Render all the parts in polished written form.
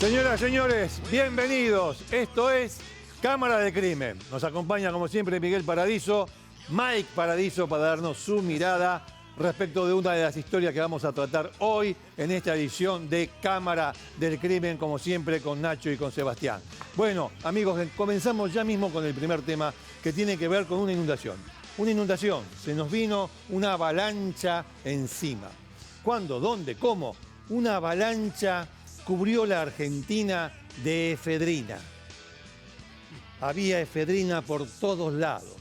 Señoras, señores, bienvenidos. Esto es Cámara de Crimen. Nos acompaña, como siempre, Miguel Paradiso, Mike Paradiso, para darnos su mirada respecto de una de las historias que vamos a tratar hoy en esta edición de Cámara del Crimen, como siempre, con Nacho y con Sebastián. Bueno, amigos, comenzamos ya mismo con el primer tema, que tiene que ver con una inundación. Una inundación. Se nos vino una avalancha encima. ¿Cuándo? ¿Dónde? ¿Cómo? Una avalancha cubrió la Argentina de efedrina. Había efedrina por todos lados.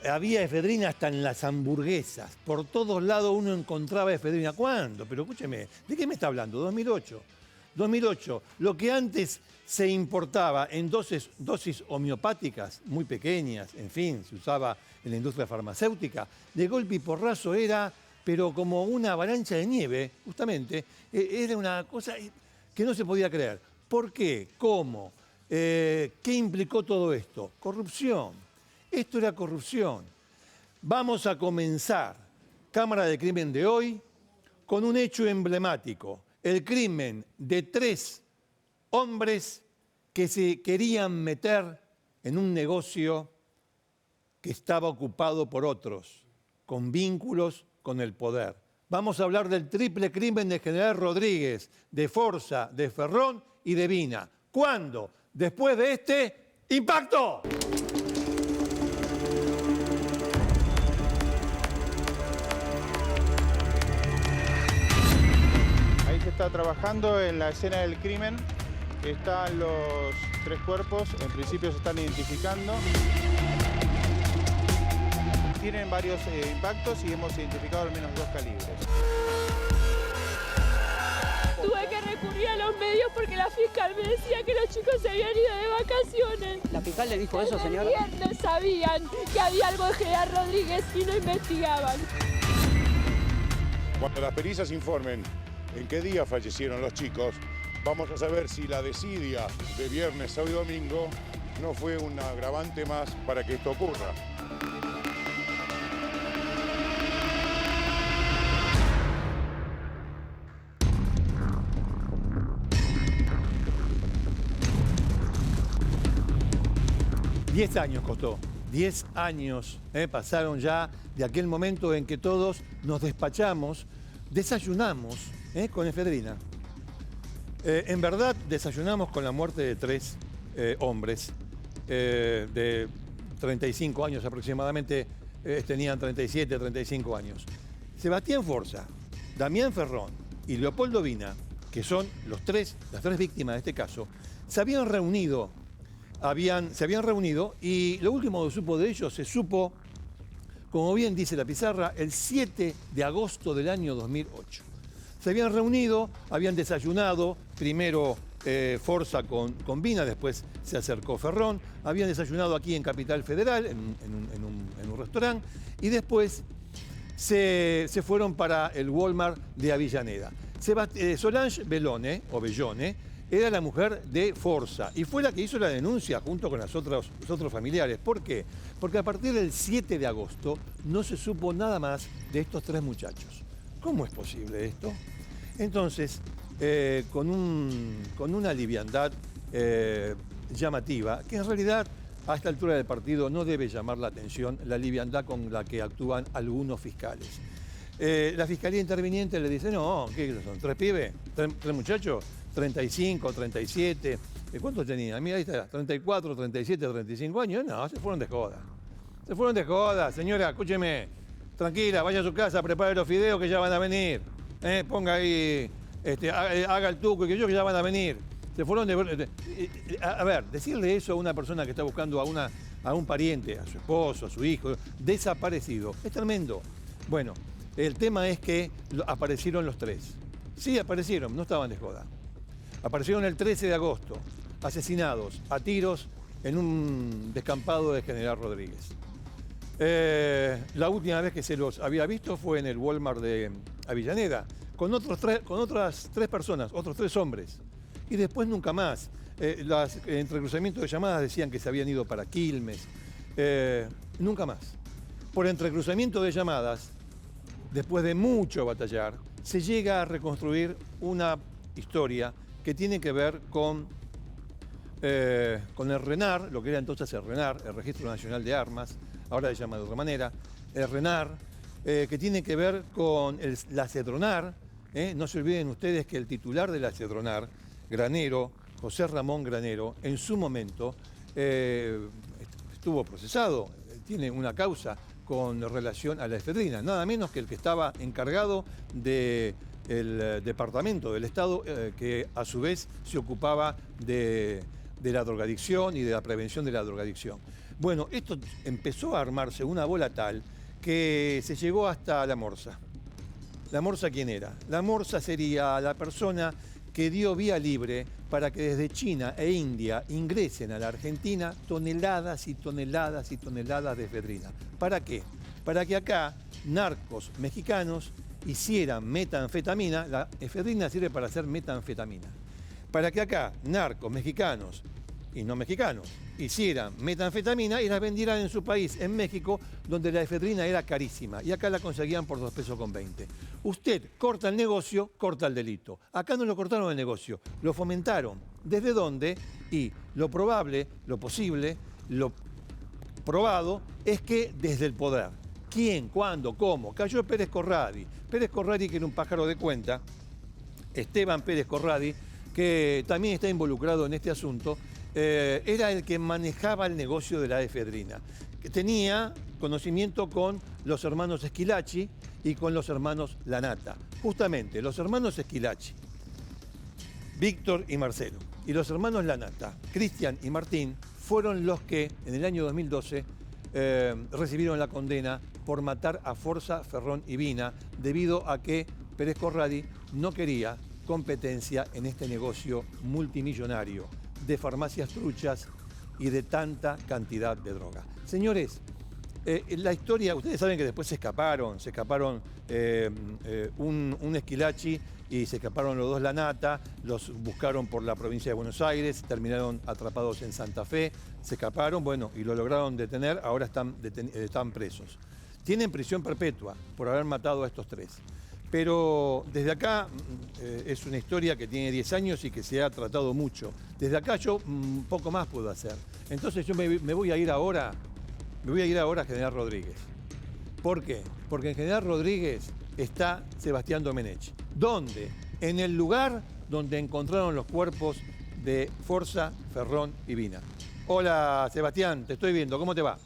Había efedrina hasta en las hamburguesas. Por todos lados uno encontraba efedrina. ¿Cuándo? Pero escúcheme, ¿de qué me está hablando? 2008. 2008. Lo que antes se importaba en dosis homeopáticas muy pequeñas, en fin, se usaba en la industria farmacéutica, de golpe y porrazo era, pero como una avalancha de nieve, justamente, era una cosa que no se podía creer. ¿Por qué? ¿Cómo? ¿Qué implicó todo esto? Corrupción. Esto era corrupción. Vamos a comenzar Cámara de Crimen de hoy con un hecho emblemático. El crimen de 3 hombres que se querían meter en un negocio que estaba ocupado por otros, con vínculos con el poder. Vamos a hablar del triple crimen de General Rodríguez, de Forza, de Ferrón y de Vina. ¿Cuándo? Después de este impacto. Ahí se está trabajando en la escena del crimen. Están los 3 cuerpos, en principio se están identificando. Tienen varios impactos y hemos identificado al menos 2 calibres. Tuve que recurrir a los medios porque la fiscal me decía que los chicos se habían ido de vacaciones. ¿La fiscal le dijo eso, señora? El viernes sabían que había algo de General Rodríguez y no investigaban. Cuando las pericias informen en qué día fallecieron los chicos, vamos a saber si la desidia de viernes, sábado y domingo no fue un agravante más para que esto ocurra. Diez años costó, 10 años pasaron ya de aquel momento en que todos nos despachamos, desayunamos con efedrina. En verdad desayunamos con la muerte de 3 hombres de 35 años aproximadamente, tenían 37, 35 años. Sebastián Forza, Damián Ferrón y Leopoldo Vina, que son las tres víctimas de este caso, se habían reunido y lo último que supo de ellos se supo, como bien dice la pizarra, el 7 de agosto del año 2008. Se habían reunido, habían desayunado, primero Forza con Vina, después se acercó Ferrón, habían desayunado aquí en Capital Federal, en un restaurante, y después se fueron para el Walmart de Avellaneda. Solange Bellone, era la mujer de Forza y fue la que hizo la denuncia junto con los otros familiares. ¿Por qué? Porque a partir del 7 de agosto no se supo nada más de estos 3 muchachos. ¿Cómo es posible esto? Entonces, con una liviandad llamativa, que en realidad a esta altura del partido no debe llamar la atención la liviandad con la que actúan algunos fiscales. La fiscalía interviniente le dice, no, ¿qué son? ¿3 pibes? ¿3 muchachos? 35, 37, ¿cuántos tenían? Mira, ahí está, 34, 37, 35 años. No, se fueron de joda. Se fueron de joda, señora, escúcheme. Tranquila, vaya a su casa, prepare los fideos que ya van a venir. Ponga ahí, haga el tuco y que ya van a venir. Se fueron de... A ver, decirle eso a una persona que está buscando a un pariente, a su esposo, a su hijo, desaparecido, es tremendo. Bueno, el tema es que aparecieron los 3. Sí, aparecieron, no estaban de joda. Aparecieron el 13 de agosto, asesinados a tiros en un descampado de General Rodríguez. La última vez que se los había visto fue en el Walmart de Avellaneda, con otras 3 personas, otros 3 hombres. Y después nunca más. Los entrecruzamientos de llamadas decían que se habían ido para Quilmes. Nunca más. Por entrecruzamiento de llamadas, después de mucho batallar, se llega a reconstruir una historia que tiene que ver con el RENAR, lo que era entonces el RENAR, el Registro Nacional de Armas, ahora se llama de otra manera, el RENAR, que tiene que ver con la CEDRONAR. No se olviden ustedes que el titular de la CEDRONAR, Granero, José Ramón Granero, en su momento estuvo procesado, tiene una causa con relación a la efedrina, nada menos que el que estaba encargado del departamento del Estado, que a su vez se ocupaba de la drogadicción y de la prevención de la drogadicción. Bueno, esto empezó a armarse una bola tal que se llegó hasta la Morsa. ¿La Morsa quién era? La Morsa sería la persona que dio vía libre para que desde China e India ingresen a la Argentina toneladas y toneladas y toneladas de efedrina. ¿Para qué? Para que acá narcos mexicanos hicieran metanfetamina. La efedrina sirve para hacer metanfetamina. Para que acá narcos mexicanos y no mexicanos hicieran metanfetamina y las vendieran en su país, en México, donde la efedrina era carísima y acá la conseguían por 2,20 pesos. Usted corta el negocio, corta el delito. Acá no lo cortaron el negocio, lo fomentaron. ¿Desde dónde? Y lo probable, lo posible, lo probado es que desde el poder. ¿Quién? ¿Cuándo? ¿Cómo? Cayó Pérez Corradi. Pérez Corradi, que era un pájaro de cuenta, Esteban Pérez Corradi, que también está involucrado en este asunto, era el que manejaba el negocio de la efedrina, que tenía conocimiento con los hermanos Esquilachi y con los hermanos Lanata. Justamente, los hermanos Esquilachi, Víctor y Marcelo, y los hermanos Lanata, Cristian y Martín, fueron los que en el año 2012 recibieron la condena por matar a Forza, Ferrón y Vina, debido a que Pérez Corradi no quería competencia en este negocio multimillonario de farmacias truchas y de tanta cantidad de droga. Señores, la historia, ustedes saben que después se escaparon un Esquilachi y se escaparon los dos Lanata, los buscaron por la provincia de Buenos Aires, terminaron atrapados en Santa Fe, se escaparon, bueno, y lo lograron detener, ahora están presos. Tienen prisión perpetua por haber matado a estos tres. Pero desde acá es una historia que tiene 10 años y que se ha tratado mucho. Desde acá yo poco más puedo hacer. Entonces yo me voy a ir ahora a General Rodríguez. ¿Por qué? Porque en General Rodríguez está Sebastián Domenech. ¿Dónde? En el lugar donde encontraron los cuerpos de Forza, Ferrón y Vina. Hola Sebastián, te estoy viendo, ¿cómo te va?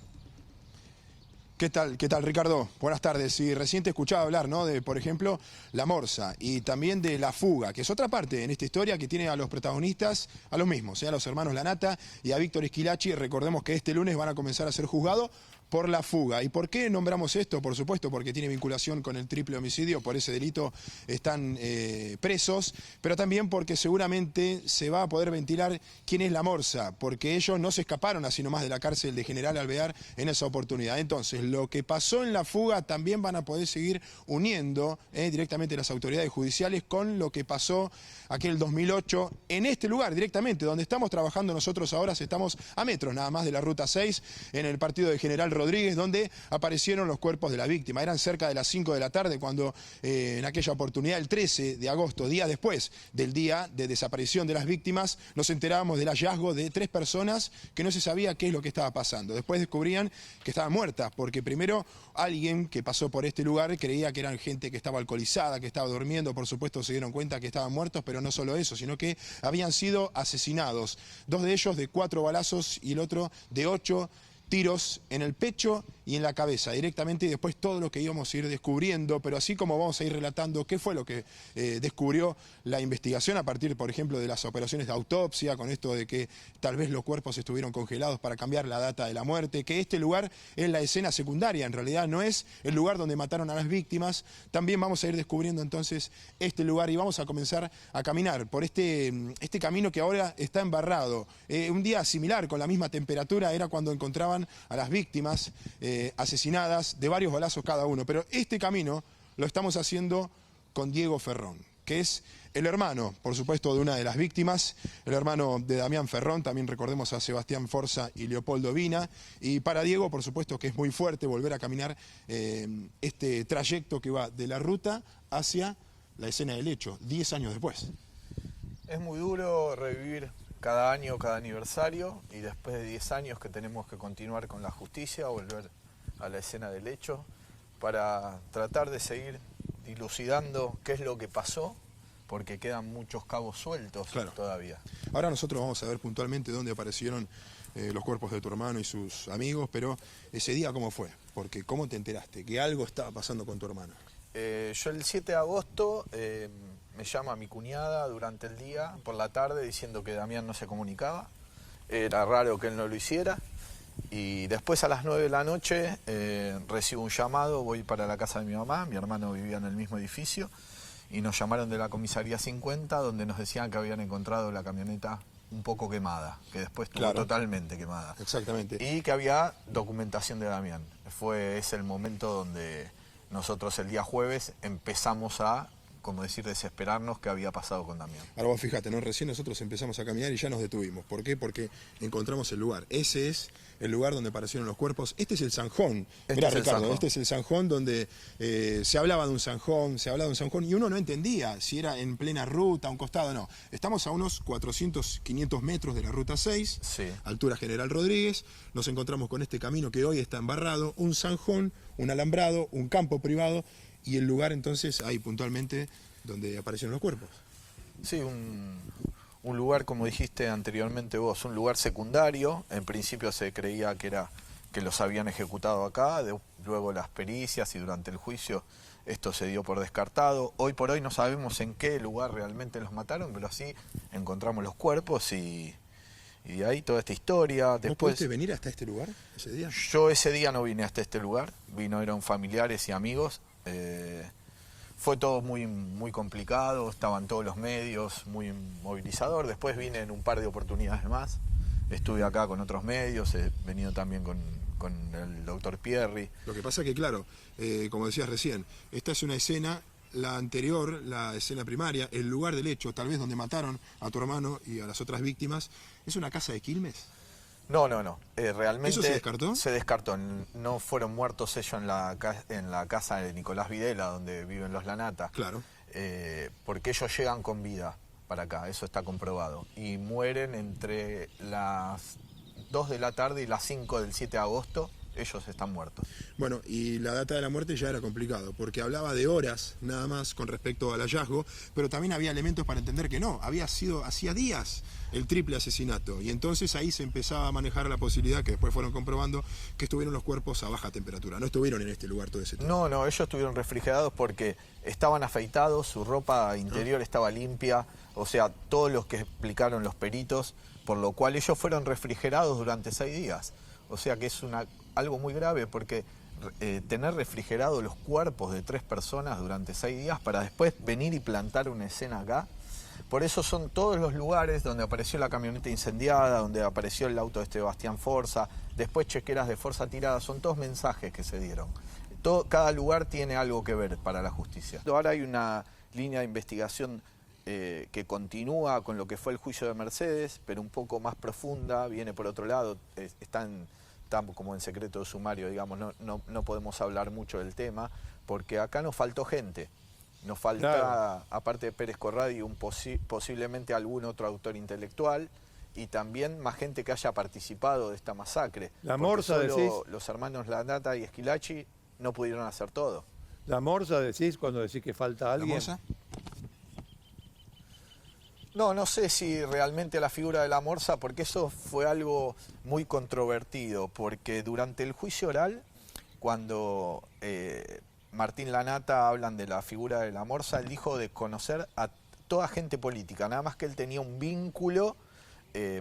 ¿Qué tal, Ricardo? Buenas tardes. Y recién te escuchaba hablar, ¿no?, de, por ejemplo, la Morsa y también de la fuga, que es otra parte en esta historia que tiene a los protagonistas, a los mismos, a los hermanos Lanata y a Víctor Esquilachi. Recordemos que este lunes van a comenzar a ser juzgados por la fuga. ¿Y por qué nombramos esto? Por supuesto, porque tiene vinculación con el triple homicidio, por ese delito están presos, pero también porque seguramente se va a poder ventilar quién es la Morsa, porque ellos no se escaparon así nomás de la cárcel de General Alvear en esa oportunidad. Entonces, lo que pasó en la fuga también van a poder seguir uniendo directamente las autoridades judiciales con lo que pasó aquel 2008 en este lugar directamente, donde estamos trabajando nosotros ahora. Estamos a metros nada más de la Ruta 6, en el partido de General Rodríguez, donde aparecieron los cuerpos de la víctima. Eran cerca de las 5 de la tarde cuando en aquella oportunidad, el 13 de agosto, día después del día de desaparición de las víctimas, nos enterábamos del hallazgo de 3 personas que no se sabía qué es lo que estaba pasando. Después descubrían que estaban muertas, porque primero alguien que pasó por este lugar creía que eran gente que estaba alcoholizada, que estaba durmiendo. Por supuesto se dieron cuenta que estaban muertos, pero no solo eso, sino que habían sido asesinados. 2 de ellos de 4 balazos y el otro de 8 tiros en el pecho y en la cabeza directamente, y después todo lo que íbamos a ir descubriendo, pero así como vamos a ir relatando qué fue lo que descubrió la investigación a partir, por ejemplo, de las operaciones de autopsia, con esto de que tal vez los cuerpos estuvieron congelados para cambiar la data de la muerte, que este lugar es la escena secundaria, en realidad no es el lugar donde mataron a las víctimas. También vamos a ir descubriendo entonces este lugar y vamos a comenzar a caminar por este camino que ahora está embarrado. Un día similar, con la misma temperatura, era cuando encontraban a las víctimas asesinadas de varios balazos cada uno. Pero este camino lo estamos haciendo con Diego Ferrón, que es el hermano, por supuesto, de una de las víctimas, el hermano de Damián Ferrón. También recordemos a Sebastián Forza y Leopoldo Vina. Y para Diego, por supuesto, que es muy fuerte volver a caminar este trayecto que va de la ruta hacia la escena del hecho, 10 años después. Es muy duro revivir cada año, cada aniversario, y después de 10 años que tenemos que continuar con la justicia, volver a la escena del hecho, para tratar de seguir dilucidando qué es lo que pasó, porque quedan muchos cabos sueltos todavía. Ahora nosotros vamos a ver puntualmente dónde aparecieron los cuerpos de tu hermano y sus amigos, pero ese día ¿cómo fue? Porque ¿cómo te enteraste que algo estaba pasando con tu hermano? Yo el 7 de agosto me llama mi cuñada durante el día, por la tarde, diciendo que Damián no se comunicaba. Era raro que él no lo hiciera. Y después a las 9 de la noche recibo un llamado, voy para la casa de mi mamá, mi hermano vivía en el mismo edificio, y nos llamaron de la comisaría 50, donde nos decían que habían encontrado la camioneta un poco quemada, que después estuvo totalmente quemada. Exactamente. Y que había documentación de Damián. Es el momento donde nosotros el día jueves empezamos a, como decir, desesperarnos qué había pasado con Damián. Ahora vos fíjate, ¿no? Recién nosotros empezamos a caminar y ya nos detuvimos. ¿Por qué? Porque encontramos el lugar. Ese es el lugar donde aparecieron los cuerpos. Este es el zanjón. Mirá, Ricardo, este es el zanjón donde se hablaba de un zanjón, y uno no entendía si era en plena ruta, a un costado, no. Estamos a unos 400, 500 metros de la ruta 6, altura General Rodríguez. Nos encontramos con este camino que hoy está embarrado, un zanjón, un alambrado, un campo privado, y el lugar entonces ahí puntualmente donde aparecieron los cuerpos. Sí, un lugar, como dijiste anteriormente vos, un lugar secundario. En principio se creía que los habían ejecutado acá, luego las pericias y durante el juicio esto se dio por descartado. Hoy por hoy no sabemos en qué lugar realmente los mataron, pero sí encontramos los cuerpos y de ahí toda esta historia. ¿Vos pudiste venir hasta este lugar ese día? Yo ese día no vine hasta este lugar, eran familiares y amigos. Fue todo muy complicado, estaban todos los medios, muy movilizador. Después vine en un par de oportunidades más, estuve acá con otros medios, he venido también con el doctor Pierri. Lo que pasa que, claro, como decías recién, esta es una escena, la anterior, la escena primaria, el lugar del hecho, tal vez donde mataron a tu hermano y a las otras víctimas, ¿es una casa de Quilmes? No. Realmente ¿Eso se descartó? Se descartó. No fueron muertos ellos en la casa de Nicolás Videla, donde viven los Lanata. Claro. Porque ellos llegan con vida para acá, eso está comprobado. Y mueren entre las 2 de la tarde y las 5 del 7 de agosto. Ellos están muertos. Bueno, y la data de la muerte ya era complicado, porque hablaba de horas nada más con respecto al hallazgo, pero también había elementos para entender que no, había sido hacía días el triple asesinato, y entonces ahí se empezaba a manejar la posibilidad, que después fueron comprobando, que estuvieron los cuerpos a baja temperatura, no estuvieron en este lugar todo ese tiempo. No, ellos estuvieron refrigerados porque estaban afeitados, su ropa interior estaba limpia, o sea, todos los que explicaron los peritos, por lo cual ellos fueron refrigerados durante 6 días. O sea que es algo muy grave porque tener refrigerados los cuerpos de 3 personas durante 6 días para después venir y plantar una escena acá. Por eso son todos los lugares donde apareció la camioneta incendiada, donde apareció el auto de Sebastián Forza, después chequeras de Forza tiradas, son todos mensajes que se dieron. Cada lugar tiene algo que ver para la justicia. Ahora hay una línea de investigación que continúa con lo que fue el juicio de Mercedes, pero un poco más profunda, viene por otro lado, están como en secreto de sumario, digamos, no podemos hablar mucho del tema, porque acá nos faltó gente. Nos falta, aparte de Pérez Corradi, posiblemente algún otro autor intelectual y también más gente que haya participado de esta masacre. La Morsa, decís. Los hermanos Lanata y Esquilachi no pudieron hacer todo. La Morsa, decís, cuando decís que falta alguien. ¿La Morsa? No sé si realmente la figura de la Morsa, porque eso fue algo muy controvertido, porque durante el juicio oral, cuando Martín Lanata hablan de la figura de la Morsa, él dijo de conocer a toda gente política, nada más que él tenía un vínculo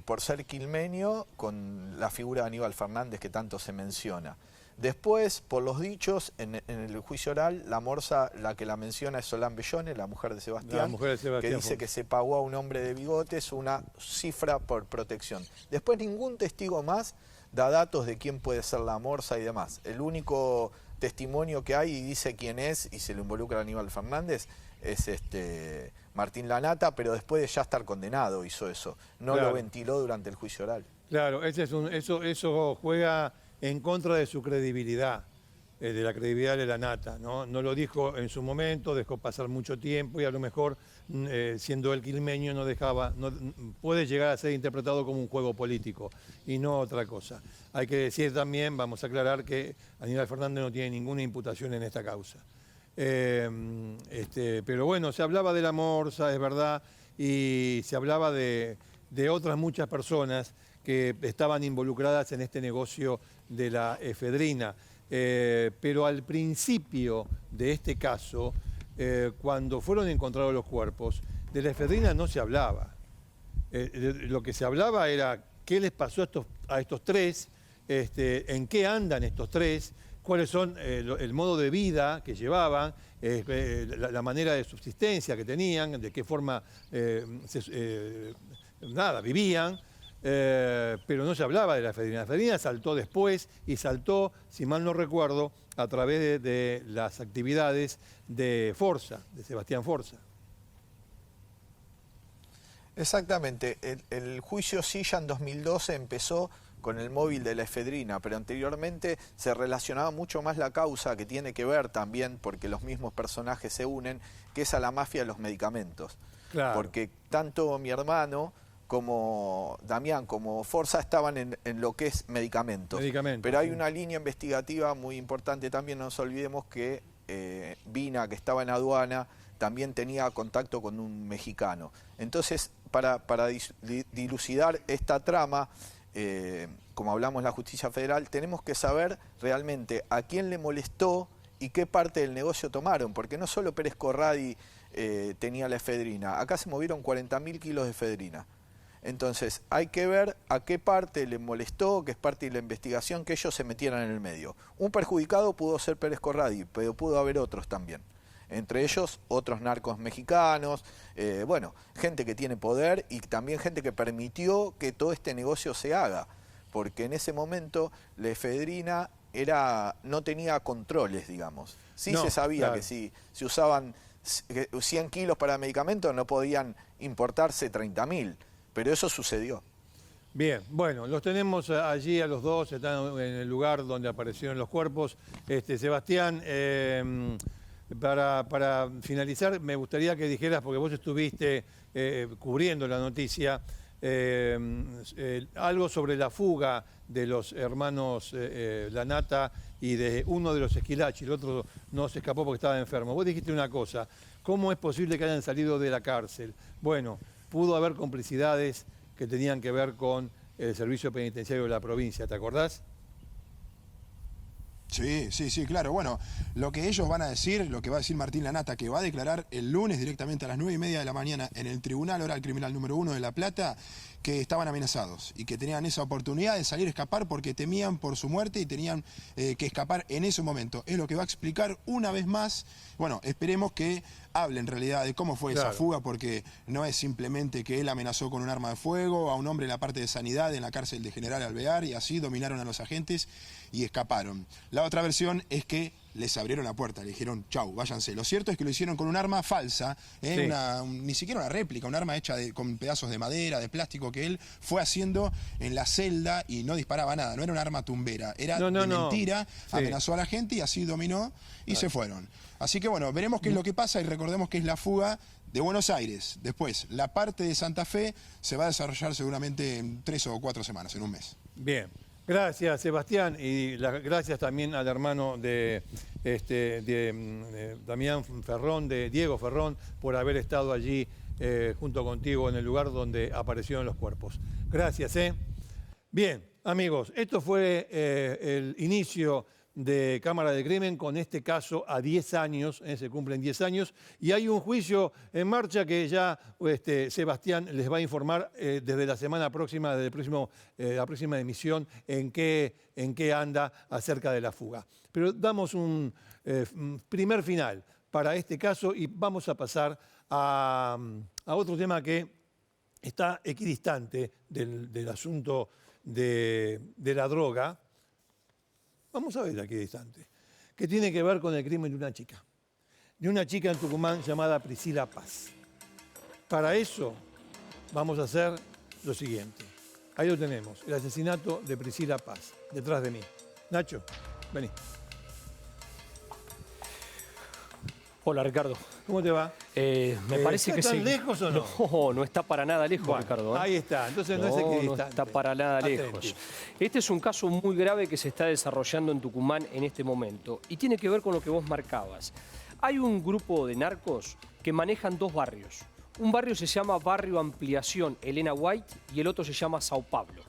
por ser quilmeño con la figura de Aníbal Fernández que tanto se menciona. Después, por los dichos, en el juicio oral, la Morsa, la que la menciona es Solán Bellone, la mujer de Sebastián, que dice que se pagó a un hombre de bigotes una cifra por protección. Después ningún testigo más da datos de quién puede ser la Morsa y demás. El único testimonio que hay y dice quién es y se lo involucra a Aníbal Fernández es Martín Lanata, pero después de ya estar condenado hizo eso. No lo ventiló durante el juicio oral. Claro, eso juega en contra de su credibilidad. de la credibilidad de la nata, ¿no? No lo dijo en su momento, dejó pasar mucho tiempo y a lo mejor, siendo él quilmeño, puede llegar a ser interpretado como un juego político y no otra cosa. Hay que decir también, vamos a aclarar, que Aníbal Fernández no tiene ninguna imputación en esta causa. Pero bueno, se hablaba de la Morsa, es verdad, y se hablaba de otras muchas personas que estaban involucradas en este negocio de la efedrina. Pero al principio de este caso, cuando fueron encontrados los cuerpos, de la efedrina no se hablaba. Lo que se hablaba era qué les pasó a estos tres, en qué andan estos tres, cuáles son el modo de vida que llevaban, la manera de subsistencia que tenían, de qué forma vivían. Pero no se hablaba de la efedrina. La efedrina saltó después y saltó, si mal no recuerdo, a través de las actividades de Forza, de Sebastián Forza. Exactamente. El juicio Silla en 2012 empezó con el móvil de la efedrina, pero anteriormente se relacionaba mucho más la causa, que tiene que ver también, porque los mismos personajes se unen, que es a la mafia de los medicamentos. Claro. Porque tanto mi hermano como Damián, como Forza, estaban en lo que es medicamentos. Pero hay una línea investigativa muy importante también, no nos olvidemos que Vina, que estaba en aduana, también tenía contacto con un mexicano. Entonces, para dilucidar esta trama, como hablamos en la justicia federal, tenemos que saber realmente a quién le molestó y qué parte del negocio tomaron, porque no solo Pérez Corradi tenía la efedrina, acá se movieron 40.000 kilos de efedrina. Entonces, hay que ver a qué parte le molestó, que es parte de la investigación, que ellos se metieran en el medio. Un perjudicado pudo ser Pérez Corradi, pero pudo haber otros también. Entre ellos, otros narcos mexicanos, gente que tiene poder y también gente que permitió que todo este negocio se haga. Porque en ese momento la efedrina no tenía controles, digamos. Sí, no, se sabía, claro, que si se usaban 100 kilos para medicamentos no podían importarse 30.000. Pero eso sucedió. Bien, bueno, los tenemos allí a los dos, están en el lugar donde aparecieron los cuerpos. Sebastián, para finalizar, me gustaría que dijeras, porque vos estuviste cubriendo la noticia, algo sobre la fuga de los hermanos Lanata y de uno de los Esquilachi, el otro no se escapó porque estaba enfermo. Vos dijiste una cosa, ¿cómo es posible que hayan salido de la cárcel? Bueno, pudo haber complicidades que tenían que ver con el servicio penitenciario de la provincia, ¿te acordás? Sí, claro. Bueno, lo que ellos van a decir, lo que va a decir Martín Lanata, que va a declarar el lunes directamente a las 9:30 de la mañana en el Tribunal Oral Criminal número 1 de La Plata, que estaban amenazados y que tenían esa oportunidad de salir a escapar porque temían por su muerte y tenían que escapar en ese momento. Es lo que va a explicar una vez más. Bueno, esperemos que hable en realidad de cómo fue esa fuga, porque no es simplemente que él amenazó con un arma de fuego a un hombre en la parte de sanidad en la cárcel de General Alvear y así dominaron a los agentes y escaparon. La otra versión es que les abrieron la puerta, le dijeron chau, váyanse. Lo cierto es que lo hicieron con un arma falsa, sí, ni siquiera una réplica, un arma hecha con pedazos de madera, de plástico, que él fue haciendo en la celda y no disparaba nada, no era un arma tumbera, era de mentira, sí, amenazó a la gente y así dominó y se fueron. Así que bueno, veremos qué es lo que pasa y recordemos que es la fuga de Buenos Aires. Después, la parte de Santa Fe se va a desarrollar seguramente en 3 o 4 semanas, en un mes. Bien. Gracias, Sebastián, y gracias también al hermano de Damián Ferrón, de Diego Ferrón, por haber estado allí junto contigo en el lugar donde aparecieron los cuerpos. Gracias. Bien, amigos, esto fue el inicio de Cámara de Crimen con este caso a 10 años, se cumplen 10 años, y hay un juicio en marcha que ya Sebastián les va a informar desde la semana próxima, desde la próxima emisión, en qué anda acerca de la fuga. Pero damos un primer final para este caso y vamos a pasar a otro tema que está equidistante del asunto de la droga. Vamos a ver aquí distante, que tiene que ver con el crimen de una chica en Tucumán llamada Priscila Paz. Para eso vamos a hacer lo siguiente. Ahí lo tenemos, el asesinato de Priscila Paz, detrás de mí. Nacho, vení. Hola, Ricardo. ¿Cómo te va? Me parece que ¿Está sí. tan lejos o no? No, no está para nada lejos, Bueno, Ricardo. ahí está, entonces no es equidistante. No está para nada lejos. Atenti. Este es un caso muy grave que se está desarrollando en Tucumán en este momento y tiene que ver con lo que vos marcabas. Hay un grupo de narcos que manejan dos barrios. Un barrio se llama Barrio Ampliación Elena White y el otro se llama Sao Pablo.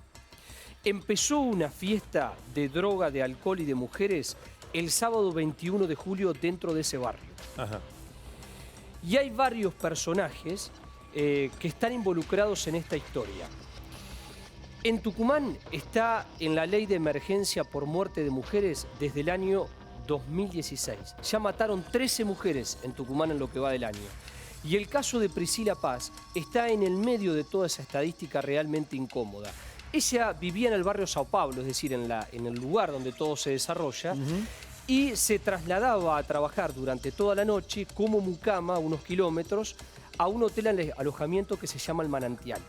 Empezó una fiesta de droga, de alcohol y de mujeres el sábado 21 de julio dentro de ese barrio. Ajá. Y hay varios personajes que están involucrados en esta historia. En Tucumán está en la ley de emergencia por muerte de mujeres desde el año 2016. Ya mataron 13 mujeres en Tucumán en lo que va del año. Y el caso de Priscila Paz está en el medio de toda esa estadística realmente incómoda. Ella vivía en el barrio Sao Pablo, es decir, en el lugar donde todo se desarrolla, y se trasladaba a trabajar durante toda la noche como mucama, unos kilómetros, a un hotel de alojamiento que se llama El Manantial.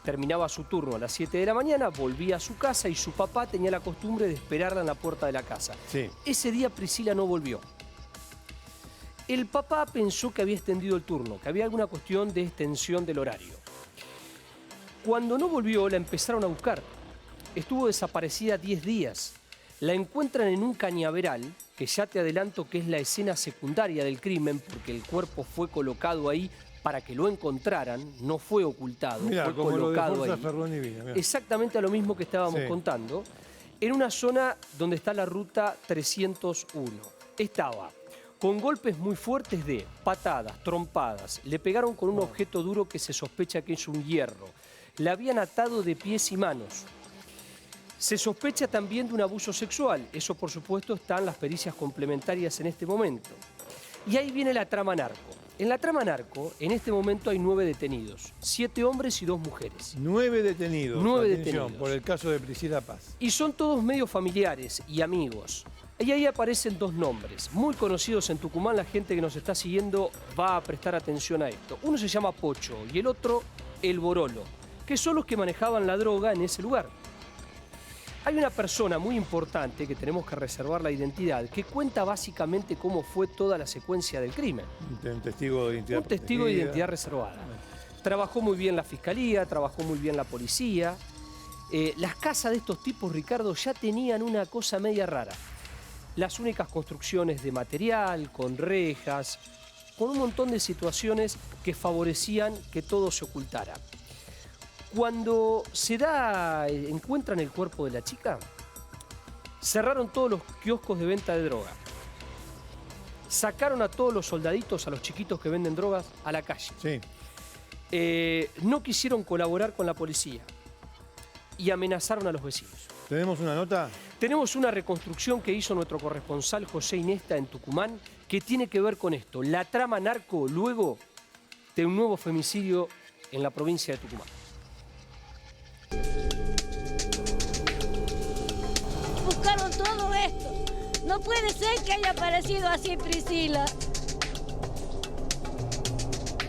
Terminaba su turno a las 7 de la mañana, volvía a su casa y su papá tenía la costumbre de esperarla en la puerta de la casa. Sí. Ese día Priscila no volvió. El papá pensó que había extendido el turno, que había alguna cuestión de extensión del horario. Cuando no volvió, la empezaron a buscar. Estuvo desaparecida 10 días. La encuentran en un cañaveral, que ya te adelanto que es la escena secundaria del crimen, porque el cuerpo fue colocado ahí para que lo encontraran, no fue ocultado, Mirá, fue como lo de colocado Forza ahí. Ferroni Vina, mirá. Exactamente a lo mismo que estábamos Sí. contando, en una zona donde está la ruta 301. Estaba con golpes muy fuertes de patadas, trompadas, le pegaron con un objeto duro que se sospecha que es un hierro, la habían atado de pies y manos. Se sospecha también de un abuso sexual, eso por supuesto está en las pericias complementarias en este momento. Y ahí viene la trama narco. En la trama narco, en este momento hay 9 detenidos, 7 hombres y 2 mujeres. 9 detenidos. 9 atención, detenidos. por el caso de Priscila Paz. Y son todos medio familiares y amigos. Y ahí aparecen 2 nombres, muy conocidos en Tucumán, la gente que nos está siguiendo va a prestar atención a esto. Uno se llama Pocho y el otro El Borolo, que son los que manejaban la droga en ese lugar. Hay una persona muy importante que tenemos que reservar la identidad, que cuenta básicamente cómo fue toda la secuencia del crimen. Un testigo de identidad Un testigo de protegida. identidad reservada. Trabajó muy bien la fiscalía, trabajó muy bien la policía. Las casas de estos tipos, Ricardo, ya tenían una cosa media rara. Las únicas construcciones de material, con rejas, con un montón de situaciones que favorecían que todo se ocultara. Cuando encuentran el cuerpo de la chica, cerraron todos los kioscos de venta de droga. Sacaron a todos los soldaditos, a los chiquitos que venden drogas, a la calle. Sí. No quisieron colaborar con la policía y amenazaron a los vecinos. ¿Tenemos una nota? Tenemos una reconstrucción que hizo nuestro corresponsal José Inesta en Tucumán que tiene que ver con esto. La trama narco luego de un nuevo femicidio en la provincia de Tucumán. Buscaron todo esto. No puede ser que haya aparecido así Priscila.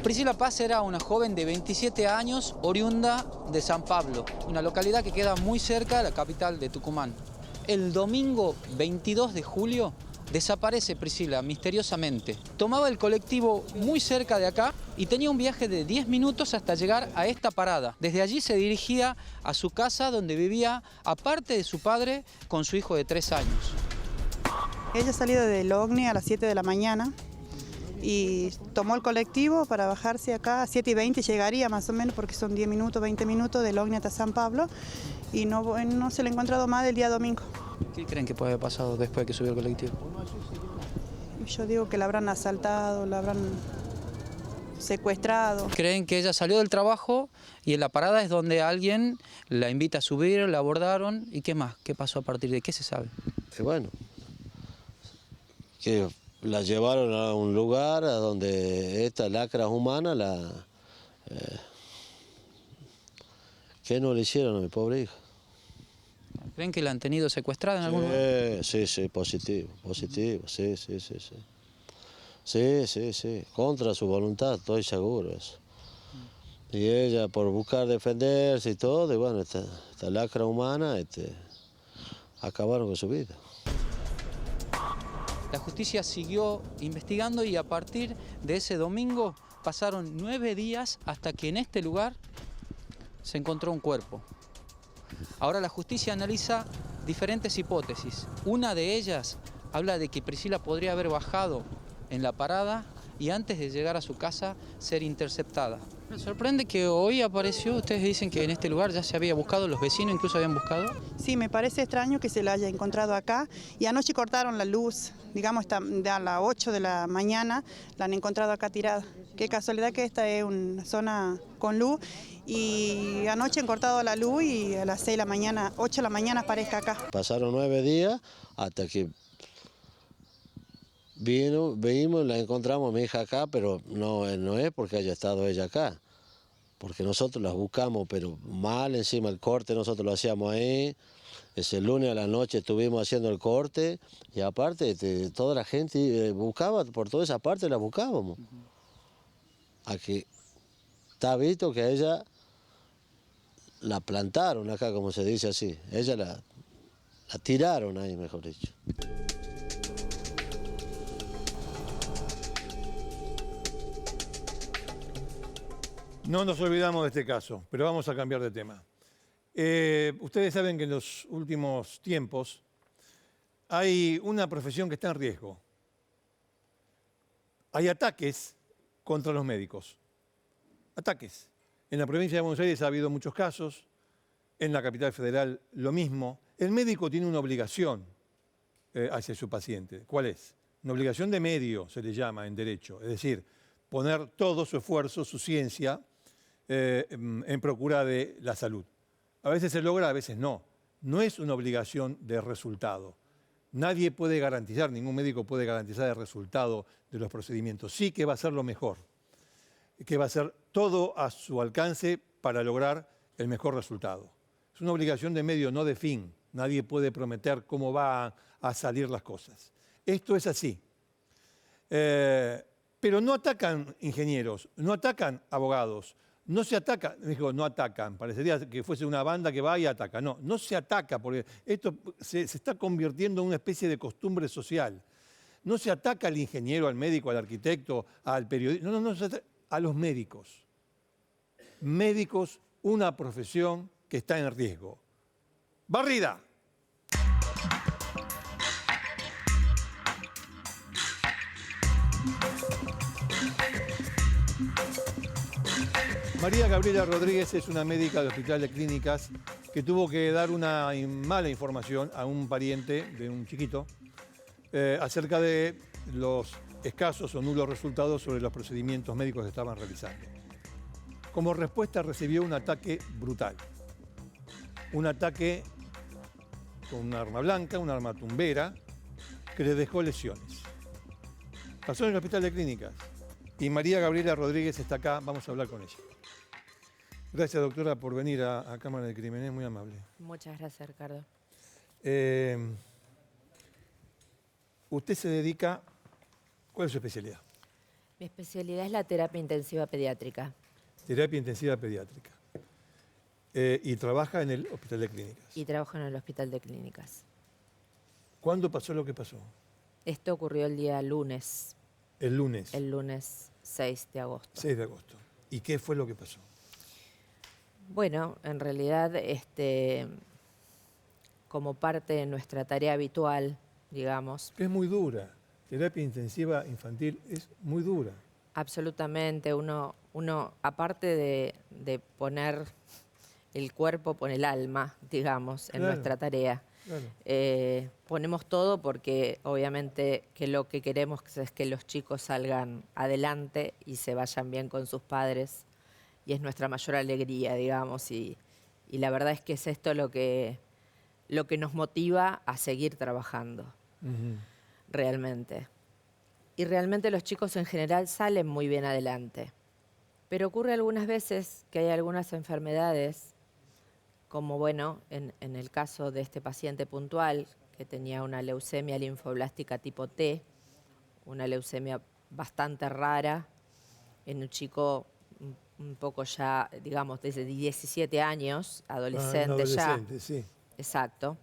Priscila Paz era una joven de 27 años, oriunda de San Pablo, una localidad que queda muy cerca de la capital de Tucumán. El domingo 22 de julio desaparece Priscila misteriosamente. Tomaba el colectivo muy cerca de acá y tenía un viaje de 10 minutos hasta llegar a esta parada. Desde allí se dirigía a su casa donde vivía, aparte de su padre, con su hijo de 3 años. Ella salió de Logni a las 7 de la mañana y tomó el colectivo para bajarse acá a 7:20, llegaría más o menos porque son 10 minutos, 20 minutos de Logni hasta San Pablo y no se le ha encontrado más del día domingo. ¿Qué creen que puede haber pasado después de que subió el colectivo? Yo digo que la habrán asaltado, la habrán secuestrado. Creen que ella salió del trabajo y en la parada es donde alguien la invita a subir, la abordaron y ¿qué más? ¿Qué pasó a partir de qué se sabe? Bueno, que la llevaron a un lugar a donde esta lacra humana ¿qué no le hicieron a mi pobre hija? ¿Creen que la han tenido secuestrada en algún lugar? Sí, positivo, sí. Sí, contra su voluntad, estoy seguro de eso. Y ella por buscar defenderse y todo, y bueno, esta lacra humana, acabaron con su vida. La justicia siguió investigando y a partir de ese domingo pasaron 9 días hasta que en este lugar se encontró un cuerpo. Ahora la justicia analiza diferentes hipótesis. Una de ellas habla de que Priscila podría haber bajado en la parada y antes de llegar a su casa ser interceptada. Me sorprende que hoy apareció, ustedes dicen que en este lugar ya se había buscado, los vecinos incluso habían buscado. Sí, me parece extraño que se la haya encontrado acá y anoche cortaron la luz, digamos a las 8 de la mañana la han encontrado acá tirada. Qué casualidad que esta es una zona con luz y anoche han cortado la luz y a las 6 de la mañana, 8 de la mañana aparezca acá. Pasaron 9 días hasta que vimos, la encontramos mi hija acá, pero no es porque haya estado ella acá, porque nosotros las buscamos, pero mal encima el corte, nosotros lo hacíamos ahí, ese lunes a la noche estuvimos haciendo el corte, y aparte toda la gente buscaba, por toda esa parte la buscábamos. Aquí está visto que a ella la plantaron acá, como se dice así, ella la tiraron ahí, mejor dicho. No nos olvidamos de este caso, pero vamos a cambiar de tema. Ustedes saben que en los últimos tiempos hay una profesión que está en riesgo. Hay ataques contra los médicos. Ataques. En la provincia de Buenos Aires ha habido muchos casos, en la capital federal lo mismo. El médico tiene una obligación hacia su paciente. ¿Cuál es? Una obligación de medio, se le llama en derecho. Es decir, poner todo su esfuerzo, su ciencia, en procura de la salud. A veces se logra, a veces no. No es una obligación de resultado. Nadie puede garantizar, ningún médico puede garantizar el resultado de los procedimientos. Sí que va a ser lo mejor, que va a ser todo a su alcance para lograr el mejor resultado. Es una obligación de medio, no de fin. Nadie puede prometer cómo van a salir las cosas. Esto es así. Pero no atacan ingenieros, no atacan abogados, no se ataca, no atacan, parecería que fuese una banda que va y ataca. No, no se ataca, porque esto se está convirtiendo en una especie de costumbre social. No se ataca al ingeniero, al médico, al arquitecto, al periodista, no, se ataca a los médicos. Médicos, una profesión que está en riesgo. ¡Barrida! María Gabriela Rodríguez es una médica del Hospital de Clínicas que tuvo que dar una mala información a un pariente de un chiquito acerca de los escasos o nulos resultados sobre los procedimientos médicos que estaban realizando. Como respuesta recibió un ataque brutal. Un ataque con un arma blanca, un arma tumbera, que le dejó lesiones. Pasó en el Hospital de Clínicas y María Gabriela Rodríguez está acá, vamos a hablar con ella. Gracias, doctora, por venir a Cámara de Crimen, es muy amable. Muchas gracias, Ricardo. Usted se dedica, ¿cuál es su especialidad? Mi especialidad es la terapia intensiva pediátrica. Terapia intensiva pediátrica. Y trabaja en el Hospital de Clínicas. Y trabajo en el Hospital de Clínicas. ¿Cuándo pasó lo que pasó? Esto ocurrió el día lunes. ¿El lunes? El lunes 6 de agosto. 6 de agosto. ¿Y qué fue lo que pasó? Bueno, en realidad, como parte de nuestra tarea habitual, digamos. Es muy dura. Terapia intensiva infantil es muy dura. Absolutamente. Uno aparte de poner el cuerpo, pone el alma, digamos, en nuestra tarea. Claro. Ponemos todo porque obviamente que lo que queremos es que los chicos salgan adelante y se vayan bien con sus padres. Y es nuestra mayor alegría, digamos, y la verdad es que es esto lo que nos motiva a seguir trabajando, realmente. Y realmente los chicos en general salen muy bien adelante. Pero ocurre algunas veces que hay algunas enfermedades, como bueno, en el caso de este paciente puntual, que tenía una leucemia linfoblástica tipo T, una leucemia bastante rara, en un chico un poco ya, digamos, desde 17 años, adolescente ya. Sí. Exacto.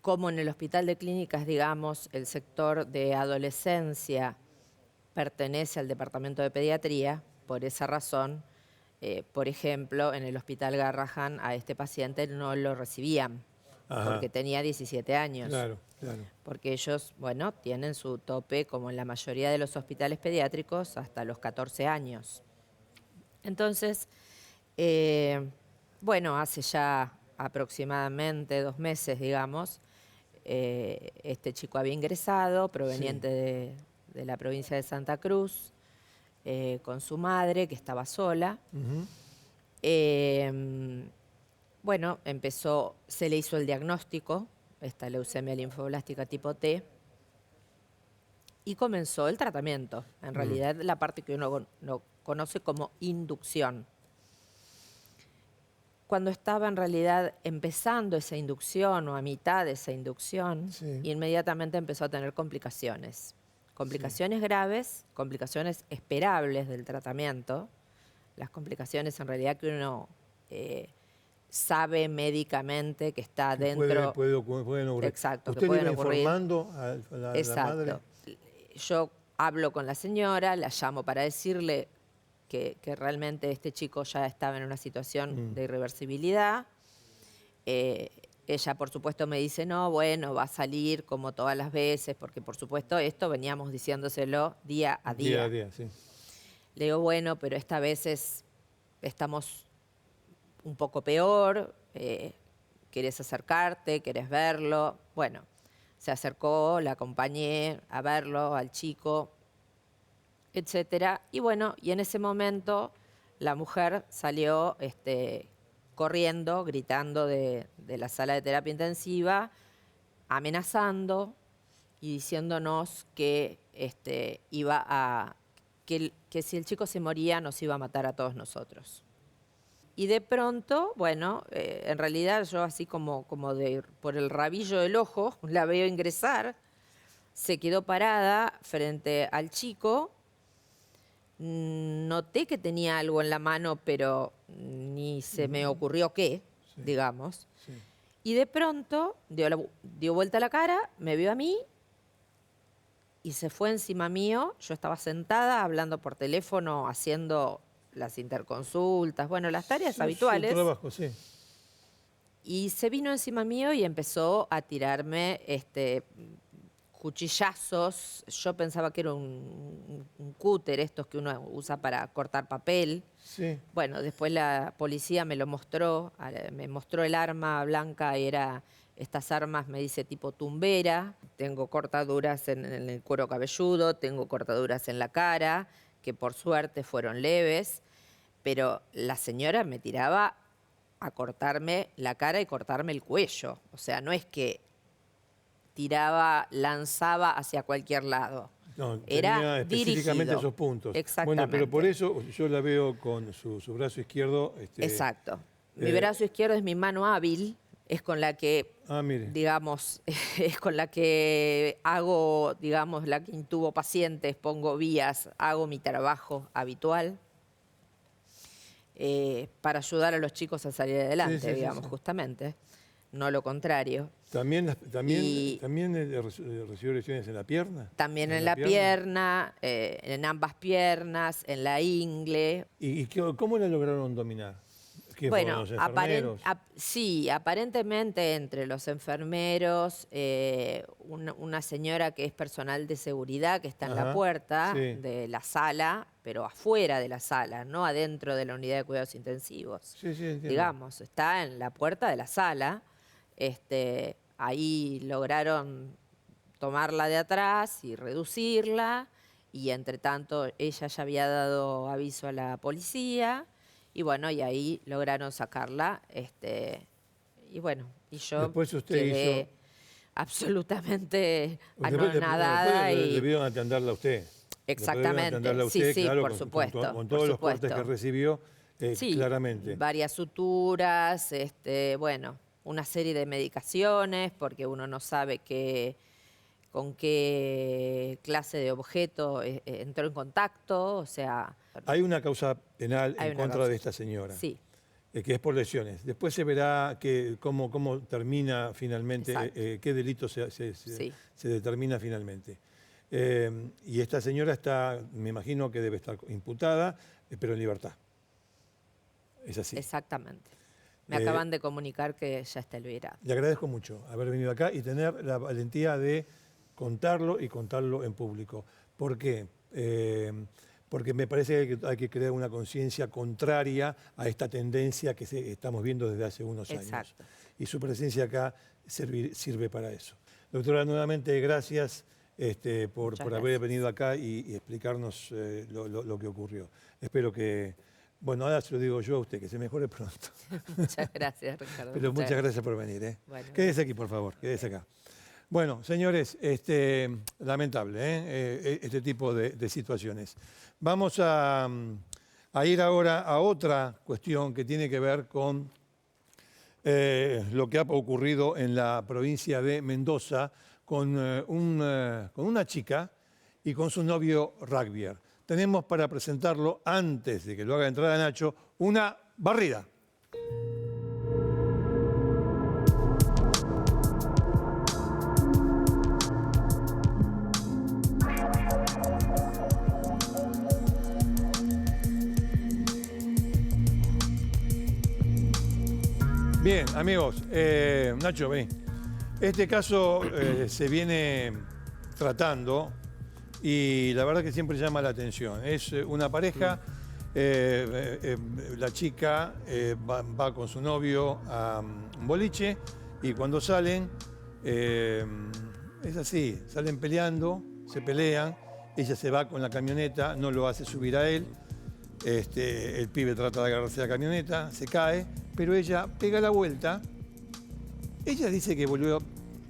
como en el hospital de clínicas, digamos, el sector de adolescencia pertenece al departamento de pediatría, por esa razón, por ejemplo, en el hospital Garrahan a este paciente no lo recibían, porque tenía 17 años. Claro, claro. Porque ellos, bueno, tienen su tope, como en la mayoría de los hospitales pediátricos, hasta los 14 años. Entonces, bueno, hace ya aproximadamente 2 meses, digamos, este chico había ingresado, proveniente de la provincia de Santa Cruz, con su madre, que estaba sola. Bueno, se le hizo el diagnóstico, esta leucemia linfoblástica tipo T, y comenzó el tratamiento. En realidad, la parte que uno no conoce como inducción. Cuando estaba en realidad empezando esa inducción o a mitad de esa inducción, inmediatamente empezó a tener complicaciones. Complicaciones graves, complicaciones esperables del tratamiento. Las complicaciones en realidad que uno sabe médicamente que está dentro. Pueden ocurrir. Exacto, ¿Usted que pueden iba ocurrir. informando a la madre? Yo hablo con la señora, la llamo para decirle que realmente este chico ya estaba en una situación de irreversibilidad. Ella, por supuesto, me dice, no, bueno, va a salir como todas las veces, porque, por supuesto, esto veníamos diciéndoselo día a día. Día a día, sí. Le digo, bueno, pero esta vez estamos un poco peor, querés acercarte, querés verlo. Bueno, se acercó, la acompañé a verlo, al chico, etcétera. Y bueno, y en ese momento la mujer salió corriendo, gritando de la sala de terapia intensiva, amenazando y diciéndonos que que si el chico se moría nos iba a matar a todos nosotros. Y de pronto, bueno, en realidad yo así como por el rabillo del ojo la veo ingresar, se quedó parada frente al chico. Noté que tenía algo en la mano, pero ni se me ocurrió qué, digamos. Sí. Y de pronto dio vuelta la cara, me vio a mí y se fue encima mío. Yo estaba sentada hablando por teléfono, haciendo las interconsultas, bueno, las tareas habituales. Su trabajo, sí. Y se vino encima mío y empezó a tirarme cuchillazos. Yo pensaba que era un cúter, estos que uno usa para cortar papel. Sí. Bueno, después la policía me lo mostró, me mostró el arma blanca y era estas armas, me dice, tipo tumbera. Tengo cortaduras en el cuero cabelludo, tengo cortaduras en la cara, que por suerte fueron leves, pero la señora me tiraba a cortarme la cara y cortarme el cuello. O sea, no es que lanzaba hacia cualquier lado. No, era tenía específicamente dirigido. esos puntos. Exactamente. Bueno, pero por eso yo la veo con su brazo izquierdo. Exacto. Mi brazo izquierdo es mi mano hábil, es con la que, digamos, es con la que hago, digamos, la que intubo pacientes, pongo vías, hago mi trabajo habitual para ayudar a los chicos a salir adelante, digamos, justamente. No lo contrario. ¿También recibió lesiones en la pierna? También en la pierna, en ambas piernas, en la ingle. ¿Y cómo la lograron dominar? Bueno, los enfermeros? Sí, aparentemente entre los enfermeros, una señora que es personal de seguridad que está en la puerta de la sala, pero afuera de la sala, no adentro de la unidad de cuidados intensivos. Sí, entiendo. Digamos, está en la puerta de la sala. Ahí lograron tomarla de atrás y reducirla, y entre tanto ella ya había dado aviso a la policía. Y bueno, y ahí lograron sacarla, y bueno, y yo después usted quedé absolutamente anonadada. Después debieron atenderla a usted. Exactamente, atenderla a usted, sí, claro, por supuesto. Con todos los cortes que recibió, claramente. Varias suturas, bueno, una serie de medicaciones, porque uno no sabe con qué clase de objeto entró en contacto, o sea... Hay una causa penal en contra de esta señora. Sí. que es por lesiones. Después se verá cómo termina finalmente, qué delito se determina finalmente. Y esta señora está, me imagino que debe estar imputada, pero en libertad. Es así. Exactamente. Me acaban de comunicar que ya está liberada. Le agradezco mucho haber venido acá y tener la valentía de contarlo en público. ¿Por qué? Porque me parece que hay que crear una conciencia contraria a esta tendencia que estamos viendo desde hace unos años. Y su presencia acá sirve para eso. Doctora, nuevamente gracias por haber venido acá y explicarnos lo que ocurrió. Espero que, bueno, ahora se lo digo yo a usted, que se mejore pronto. Muchas gracias, Ricardo. Pero muchas gracias por venir. Bueno, quédese aquí, por favor, quédese acá. Bueno, señores, lamentable este tipo de situaciones. Vamos a ir ahora a otra cuestión que tiene que ver con lo que ha ocurrido en la provincia de Mendoza con una chica y con su novio rugbyer. Tenemos para presentarlo, antes de que lo haga entrar a Nacho, una barrida. Bien, amigos, Nacho, vení. Este caso se viene tratando y la verdad que siempre llama la atención. Es una pareja, la chica va con su novio a un boliche y cuando salen, es así, salen peleando, se pelean, ella se va con la camioneta, no lo hace subir a él, el pibe trata de agarrarse a la camioneta, se cae, pero ella pega la vuelta. Ella dice que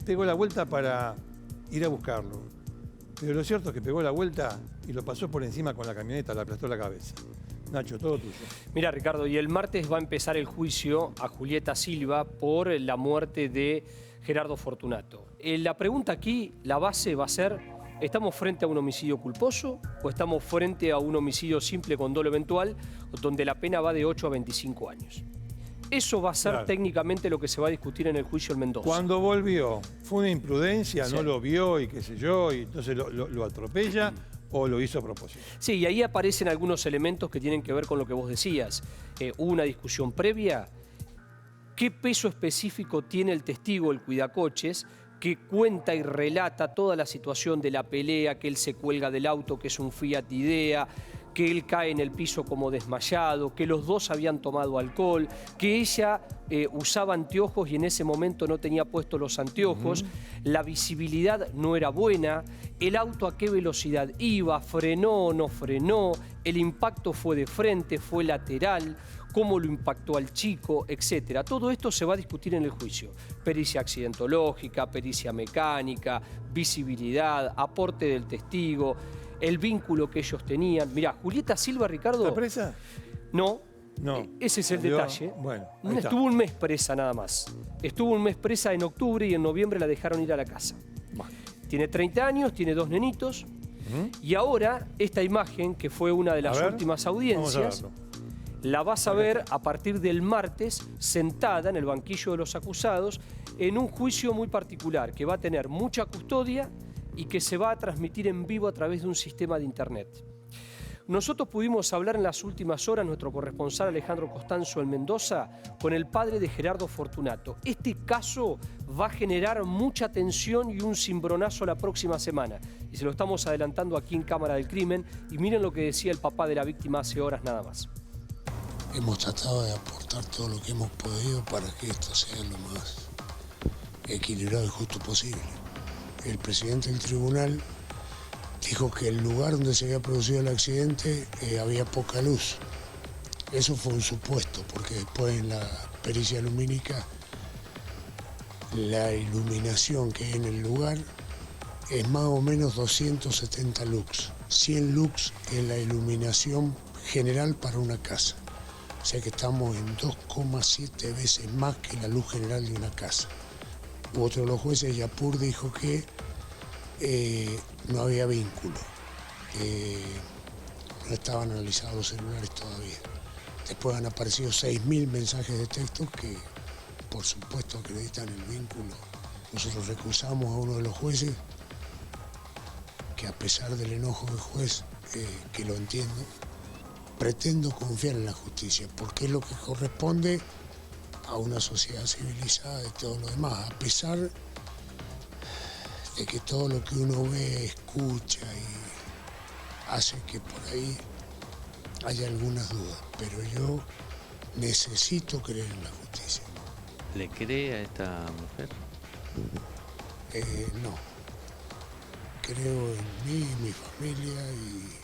pegó la vuelta para ir a buscarlo. Pero lo cierto es que pegó la vuelta y lo pasó por encima con la camioneta, le aplastó la cabeza. Nacho, todo tuyo. Mira, Ricardo, y el martes va a empezar el juicio a Julieta Silva por la muerte de Gerardo Fortunato. La pregunta aquí, la base va a ser, ¿estamos frente a un homicidio culposo o estamos frente a un homicidio simple con dolo eventual, donde la pena va de 8 a 25 años? Eso va a ser técnicamente lo que se va a discutir en el juicio en Mendoza. Cuando volvió, ¿fue una imprudencia? ¿No lo vio y qué sé yo? Y entonces lo atropella o lo hizo a propósito. Sí, y ahí aparecen algunos elementos que tienen que ver con lo que vos decías. Hubo una discusión previa. ¿Qué peso específico tiene el testigo, el cuidacoches, que cuenta y relata toda la situación de la pelea, que él se cuelga del auto, que es un Fiat Idea, que él cae en el piso como desmayado, que los dos habían tomado alcohol, que ella usaba anteojos y en ese momento no tenía puestos los anteojos, la visibilidad no era buena, el auto a qué velocidad iba, frenó o no frenó, el impacto fue de frente, fue lateral, cómo lo impactó al chico, etc. Todo esto se va a discutir en el juicio. Pericia accidentológica, pericia mecánica, visibilidad, aporte del testigo, el vínculo que ellos tenían. Mirá, Julieta Silva, Ricardo... ¿Está presa? No. No. Ese es el detalle. Bueno, estuvo un mes presa nada más. Estuvo un mes presa en octubre y en noviembre la dejaron ir a la casa. Bueno. Tiene 30 años, tiene 2 nenitos. Y ahora, esta imagen, que fue una de las últimas audiencias, la vas a ver a partir del martes sentada en el banquillo de los acusados en un juicio muy particular que va a tener mucha custodia y que se va a transmitir en vivo a través de un sistema de internet. Nosotros pudimos hablar en las últimas horas, nuestro corresponsal Alejandro Costanzo en Mendoza, con el padre de Gerardo Fortunato. Este caso va a generar mucha tensión y un cimbronazo la próxima semana. Y se lo estamos adelantando aquí en Cámara del Crimen. Y miren lo que decía el papá de la víctima hace horas nada más. Hemos tratado de aportar todo lo que hemos podido para que esto sea lo más equilibrado y justo posible. El presidente del tribunal dijo que el lugar donde se había producido el accidente había poca luz. Eso fue un supuesto, porque después en la pericia lumínica la iluminación que hay en el lugar es más o menos 270 lux. 100 lux es la iluminación general para una casa. O sea que estamos en 2,7 veces más que la luz general de una casa. Otro de los jueces, Yapur, dijo que no había vínculo, no estaban analizados los celulares todavía. Después han aparecido 6.000 mensajes de texto que, por supuesto, acreditan el vínculo. Nosotros recusamos a uno de los jueces, que a pesar del enojo del juez, que lo entiendo, pretendo confiar en la justicia, porque es lo que corresponde a una sociedad civilizada y todo lo demás, a pesar de que todo lo que uno ve, escucha y hace que por ahí haya algunas dudas, pero yo necesito creer en la justicia. ¿Le cree a esta mujer? No. Creo en mí, mi familia y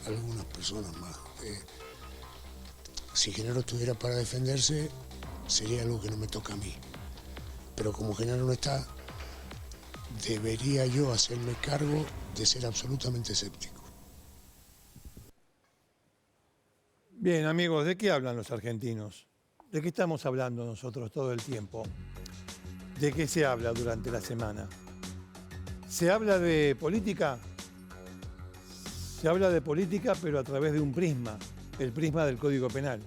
algunas personas más. Si Genaro estuviera para defenderse, sería algo que no me toca a mí. Pero como Genaro no está, debería yo hacerme cargo de ser absolutamente escéptico. Bien, amigos, ¿de qué hablan los argentinos? ¿De qué estamos hablando nosotros todo el tiempo? ¿De qué se habla durante la semana? ¿Se habla de política? Se habla de política, pero a través de un prisma, el prisma del Código Penal.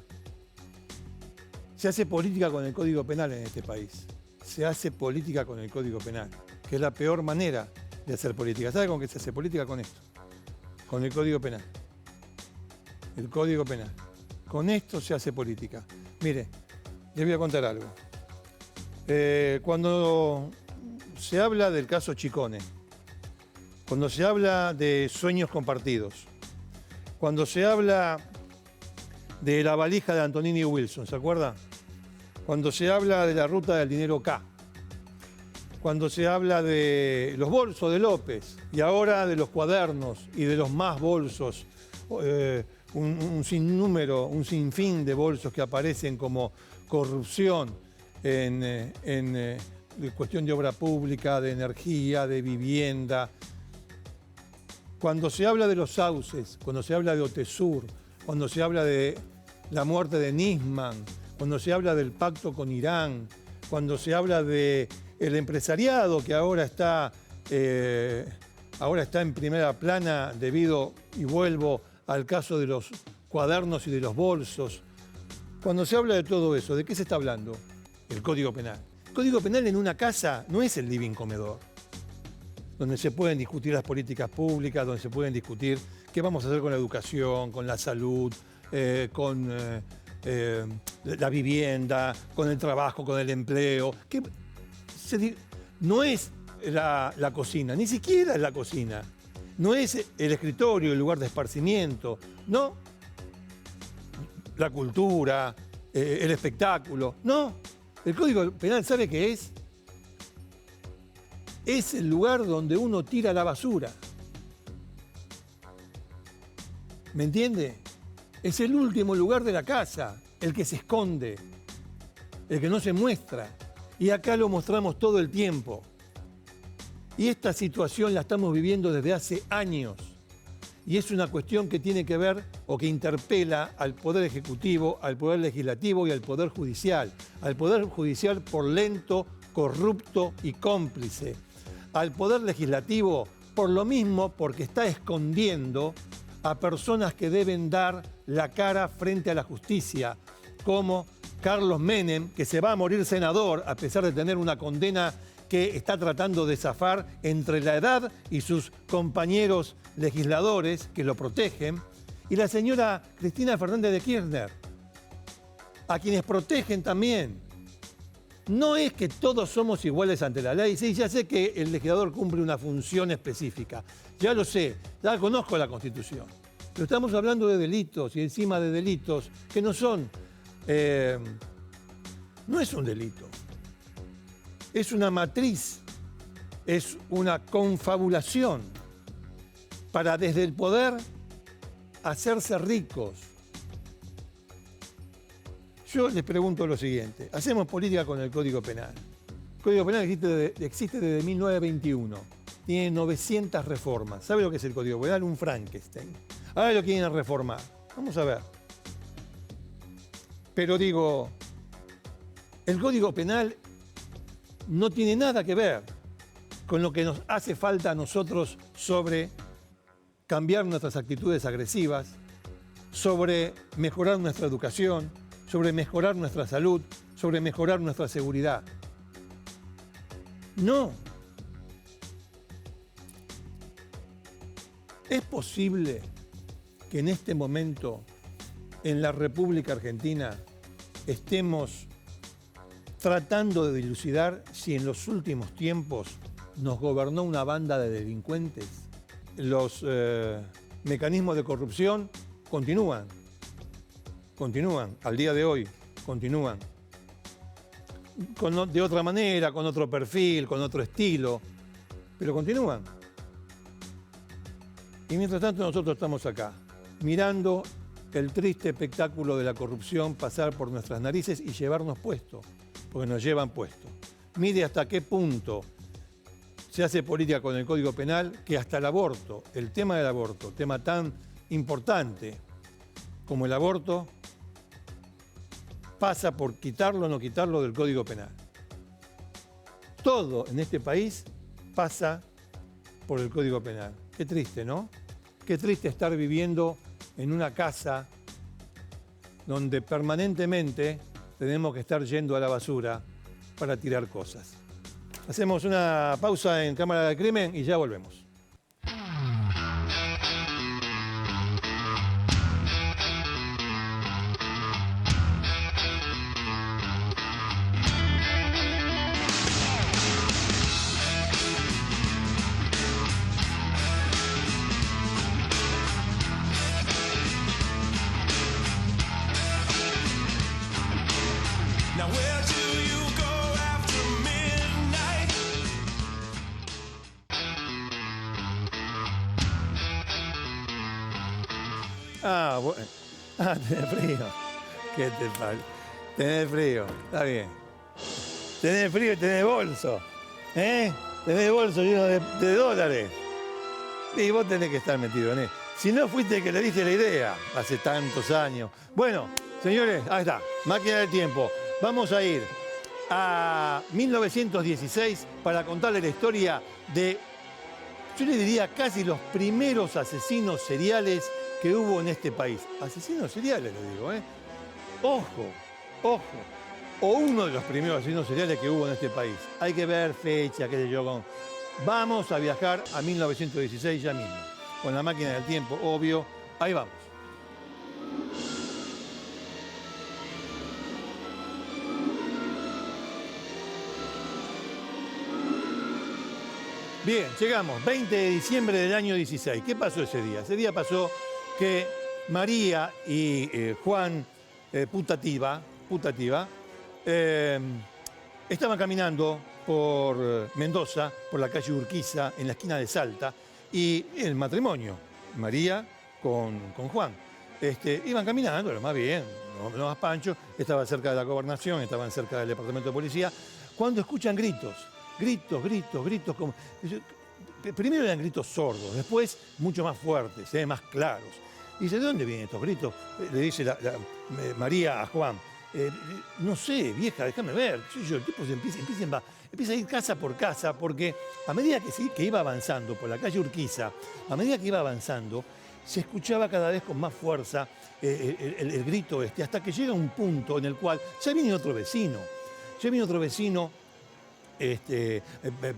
Se hace política con el Código Penal en este país. Se hace política con el Código Penal, que es la peor manera de hacer política. ¿Sabe con qué se hace política? Con esto, con el Código Penal. El Código Penal. Con esto se hace política. Mire, les voy a contar algo. Cuando se habla del caso Chicone, cuando se habla de sueños compartidos, cuando se habla de la valija de Antonini Wilson, ¿se acuerda? Cuando se habla de la ruta del dinero K, cuando se habla de los bolsos de López y ahora de los cuadernos y de los más bolsos, un sinnúmero, un sinfín de bolsos que aparecen como corrupción en cuestión de obra pública, de energía, de vivienda. Cuando se habla de los sauces, cuando se habla de Otesur, cuando se habla de la muerte de Nisman, cuando se habla del pacto con Irán, cuando se habla del empresariado que ahora está en primera plana debido, y vuelvo al caso de los cuadernos y de los bolsos. Cuando se habla de todo eso, ¿de qué se está hablando? El Código Penal. El Código Penal en una casa no es el living comedor, donde se pueden discutir las políticas públicas, donde se pueden discutir qué vamos a hacer con la educación, con la salud, con la vivienda, con el trabajo, con el empleo. No es la cocina, ni siquiera es la cocina. No es el escritorio, el lugar de esparcimiento, no. La cultura, el espectáculo, no. El Código Penal, ¿sabe qué es? Es el lugar donde uno tira la basura. ¿Me entiende? Es el último lugar de la casa, el que se esconde, el que no se muestra. Y acá lo mostramos todo el tiempo. Y esta situación la estamos viviendo desde hace años. Y es una cuestión que tiene que ver o que interpela al Poder Ejecutivo, al Poder Legislativo y al Poder Judicial. Al Poder Judicial por lento, corrupto y cómplice. Al Poder Legislativo por lo mismo, porque está escondiendo a personas que deben dar la cara frente a la justicia, como Carlos Menem, que se va a morir senador a pesar de tener una condena que está tratando de zafar entre la edad y sus compañeros legisladores que lo protegen, y la señora Cristina Fernández de Kirchner, a quienes protegen también. No es que todos somos iguales ante la ley. Sí, ya sé que el legislador cumple una función específica, ya lo sé, ya conozco la Constitución, pero estamos hablando de delitos y encima de delitos que no son, no es un delito. Es una matriz, es una confabulación para desde el poder hacerse ricos. Yo les pregunto lo siguiente, hacemos política con el Código Penal. El Código Penal existe desde 1921, tiene 900 reformas. ¿Sabe lo que es el Código Penal? Un Frankenstein. Ahora lo quieren reformar, vamos a ver. Pero digo, el Código Penal no tiene nada que ver con lo que nos hace falta a nosotros sobre cambiar nuestras actitudes agresivas, sobre mejorar nuestra educación, sobre mejorar nuestra salud, sobre mejorar nuestra seguridad. No. ¿Es posible que en este momento en la República Argentina estemos tratando de dilucidar si en los últimos tiempos nos gobernó una banda de delincuentes? Los mecanismos de corrupción continúan, al día de hoy continúan. De otra manera, con otro perfil, con otro estilo, pero continúan. Y mientras tanto nosotros estamos acá, mirando el triste espectáculo de la corrupción pasar por nuestras narices y llevarnos puesto, porque nos llevan puesto. Mire hasta qué punto se hace política con el Código Penal, que hasta el aborto, el tema del aborto, tema tan importante como el aborto, pasa por quitarlo o no quitarlo del Código Penal. Todo en este país pasa por el Código Penal. Qué triste, ¿no? Qué triste estar viviendo en una casa donde permanentemente tenemos que estar yendo a la basura para tirar cosas. Hacemos una pausa en Cámara de Crimen y ya volvemos. Tenés frío. ¿Qué te pasa? Tenés frío, está bien. Tenés frío y tenés bolso. Tenés bolso lleno de dólares. Y vos tenés que estar metido en él. Si no fuiste el que le diste la idea hace tantos años. Bueno, señores, ahí está. Máquina del tiempo. Vamos a ir a 1916 para contarle la historia de, yo le diría, casi los primeros asesinos seriales que hubo en este país. Asesinos seriales, le digo, ¿eh? Ojo, ojo. O uno de los primeros asesinos seriales que hubo en este país. Hay que ver fecha, qué sé yo. Vamos a viajar a 1916 ya mismo. Con la máquina del tiempo, obvio. Ahí vamos. Bien, llegamos. 20 de diciembre del año 16. ¿Qué pasó ese día? Ese día pasó que María y Juan Putativa estaban caminando por Mendoza, por la calle Urquiza, en la esquina de Salta, y el matrimonio, María con Juan. Iban caminando, lo más bien, lo más pancho, estaban cerca de la gobernación, estaban cerca del departamento de policía, cuando escuchan gritos. Como, primero eran gritos sordos, después mucho más fuertes, más claros. Y dice, ¿de dónde vienen estos gritos? Le dice María a Juan. No sé, vieja, déjame ver. El tipo se empieza a ir casa por casa, porque a medida que iba avanzando por la calle Urquiza, a medida que iba avanzando, se escuchaba cada vez con más fuerza el grito hasta que llega un punto en el cual ya viene otro vecino.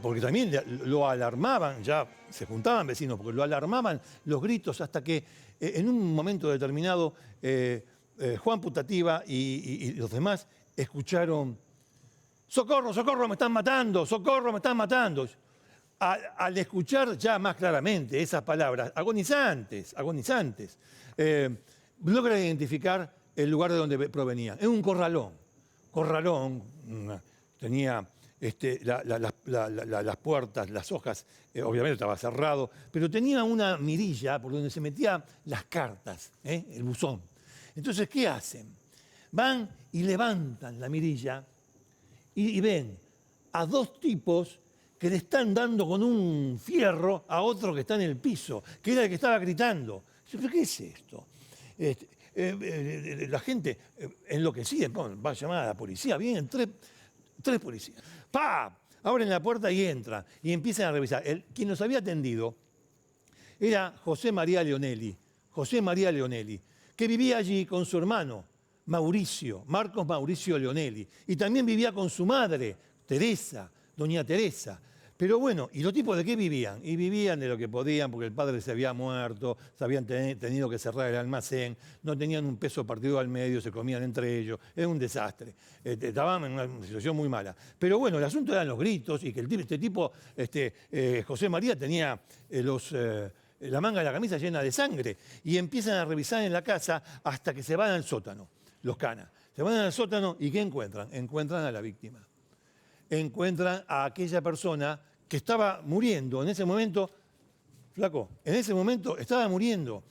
Porque también lo alarmaban, ya se juntaban vecinos, porque lo alarmaban los gritos hasta que en un momento determinado Juan Putativa y los demás escucharon: ¡socorro, socorro, me están matando! ¡Socorro, me están matando! Al escuchar ya más claramente esas palabras, agonizantes, logran identificar el lugar de donde provenían. Es un corralón, tenía las puertas, las hojas, obviamente estaba cerrado, pero tenía una mirilla por donde se metían las cartas, el buzón. Entonces, ¿qué hacen? Van y levantan la mirilla y ven a dos tipos que le están dando con un fierro a otro que está en el piso, que era el que estaba gritando. ¿Pero qué es esto? La gente enloquecida, va a llamar a la policía, vienen tres policías. ¡Pah! Abren la puerta y entran y empiezan a revisar. Quien los había atendido era José María Leonelli, que vivía allí con su hermano, Mauricio, Marcos Mauricio Leonelli. Y también vivía con su madre, Teresa, doña Teresa. Pero bueno, ¿y los tipos de qué vivían? Y vivían de lo que podían, porque el padre se había muerto, se habían tenido que cerrar el almacén, no tenían un peso partido al medio, se comían entre ellos, era un desastre. Estaban en una situación muy mala. Pero bueno, el asunto eran los gritos y que este tipo, José María, tenía la manga de la camisa llena de sangre y empiezan a revisar en la casa hasta que se van al sótano, los canas. Se van al sótano y ¿qué encuentran? Encuentran a la víctima. Encuentran a aquella persona que estaba muriendo. En ese momento, flaco, en ese momento estaba muriendo.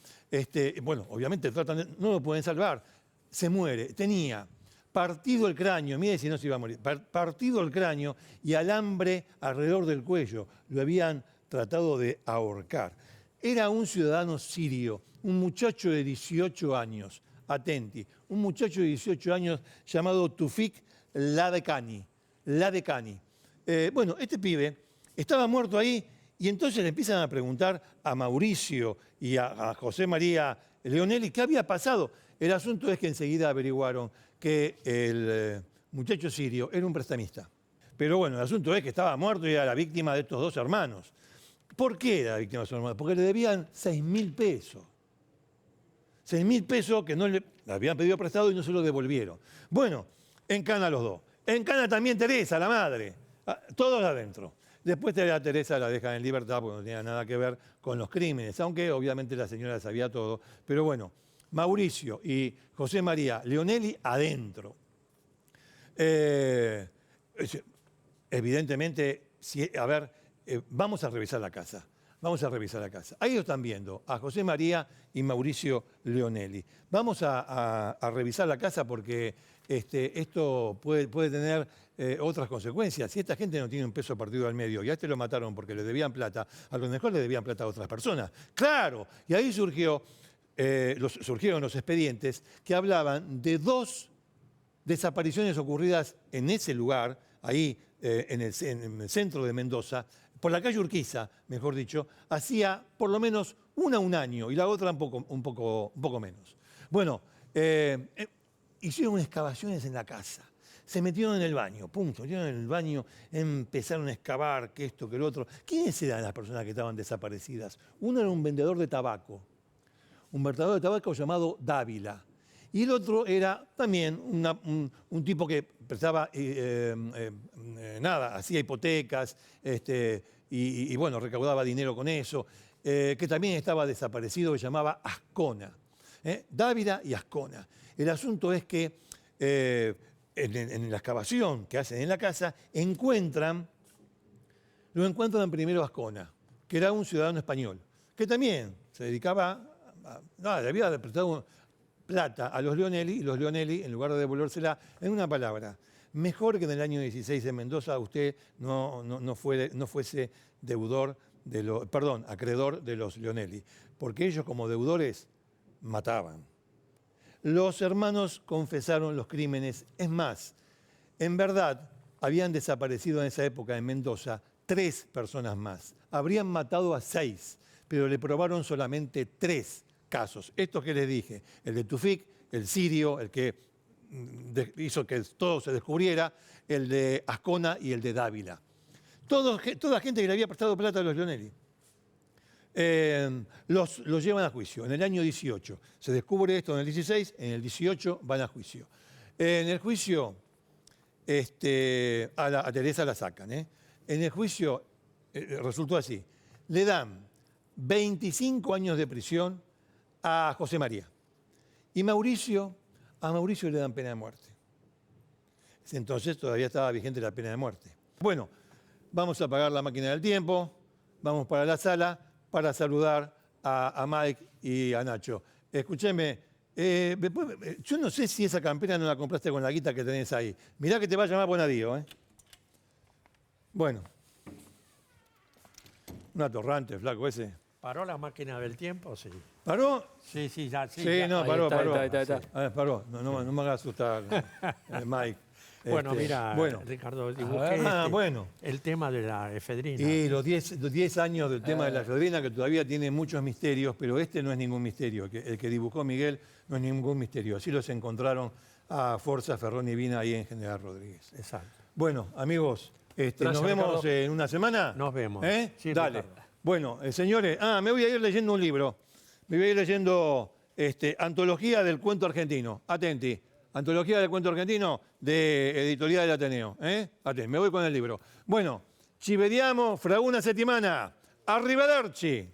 Bueno, obviamente no lo pueden salvar. Se muere. Tenía partido el cráneo, mire si no se iba a morir, partido el cráneo y alambre alrededor del cuello. Lo habían tratado de ahorcar. Era un ciudadano sirio, un muchacho de 18 años. Atenti, un muchacho de 18 años llamado Tufik Ladekani. Bueno, este pibe estaba muerto ahí y entonces le empiezan a preguntar a Mauricio y a José María Leonelli qué había pasado. El asunto es que enseguida averiguaron que el muchacho sirio era un prestamista. Pero bueno, el asunto es que estaba muerto y era la víctima de estos dos hermanos. ¿Por qué era la víctima de estos hermanos? Porque le debían 6.000 pesos. 6.000 pesos que no le habían pedido prestado y no se lo devolvieron. Bueno, en cana los dos. En cana también Teresa, la madre. Todos adentro. Después a Teresa la dejan en libertad porque no tenía nada que ver con los crímenes, aunque obviamente la señora sabía todo. Pero bueno, Mauricio y José María Leonelli adentro. Evidentemente, vamos a revisar la casa. Vamos a revisar la casa. Ahí lo están viendo, a José María y Mauricio Leonelli. Vamos a revisar la casa porque esto puede tener otras consecuencias. Si esta gente no tiene un peso partido al medio y a este lo mataron porque le debían plata, a lo mejor le debían plata a otras personas. ¡Claro! Y ahí surgieron los expedientes que hablaban de 2 desapariciones ocurridas en ese lugar, ahí en el centro de Mendoza, por la calle Urquiza, mejor dicho, hacía por lo menos una un año y la otra un poco menos. Bueno, hicieron excavaciones en la casa, se metieron en el baño, punto, metieron en el baño, empezaron a excavar, que esto, que lo otro. ¿Quiénes eran las personas que estaban desaparecidas? Uno era un vendedor de tabaco llamado Dávila. Y el otro era también un tipo que prestaba, hacía hipotecas y bueno, recaudaba dinero con eso, que también estaba desaparecido, que se llamaba Ascona. Dávila y Ascona. El asunto es que en la excavación que hacen en la casa, lo encuentran primero Ascona, que era un ciudadano español, que también se dedicaba le había prestado plata a los Leonelli, y los Leonelli, en lugar de devolvérsela, en una palabra, mejor que en el año 16 en Mendoza usted no fuese acreedor de los Leonelli, porque ellos como deudores mataban. Los hermanos confesaron los crímenes, es más, en verdad habían desaparecido en esa época en Mendoza 3 personas más, habrían matado a 6, pero le probaron solamente 3 casos. Estos que les dije, el de Tufik, el sirio, el que hizo que todo se descubriera, el de Ascona y el de Dávila. Toda gente que le había prestado plata a los Leonelli. Los llevan a juicio. En el año 18 se descubre esto, en el 16, en el 18 van a juicio. En el juicio a Teresa la sacan. En el juicio resultó así. Le dan 25 años de prisión a José María. Y a Mauricio le dan pena de muerte. Entonces todavía estaba vigente la pena de muerte. Bueno, vamos a apagar la máquina del tiempo, vamos para la sala para saludar a Mike y a Nacho. Escúcheme, yo no sé si esa campera no la compraste con la guita que tenés ahí. Mirá que te va a llamar Bonadío, ¿eh? Bueno. Un atorrante, flaco ese. ¿Paró la máquina del tiempo? Sí. ¿Paró? Sí, ya. Sí, no, paró. Está. A ver, paró. No me hagas asustar, Mike. Bueno, mira, bueno. Ricardo, dibujé bueno. el tema de la efedrina. Y los 10 años del tema de la efedrina, que todavía tiene muchos misterios, pero este no es ningún misterio. El que dibujó Miguel no es ningún misterio. Así los encontraron a Forza, Ferrón y Vina ahí en General Rodríguez. Exacto. Bueno, amigos, Gracias, nos vemos Ricardo. en una semana. Nos vemos. Sí, Dale. Ricardo. Bueno, señores, me voy a ir leyendo un libro. Me voy a ir leyendo Antología del Cuento Argentino. Atenti. Antología del Cuento Argentino de Editorial del Ateneo. Atenti, me voy con el libro. Bueno, ci vediamo fra una settimana. Arrivederci.